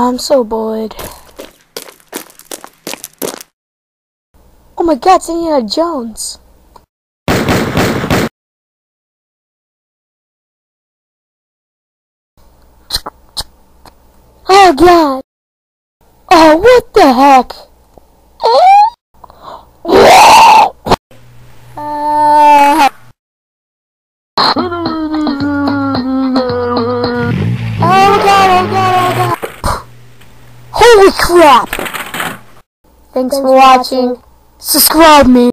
I'm so bored. Oh my god, it's Indiana Jones. Oh god. Oh, what the heck? Oh god. Holy crap! Thanks for watching. Subscribe me.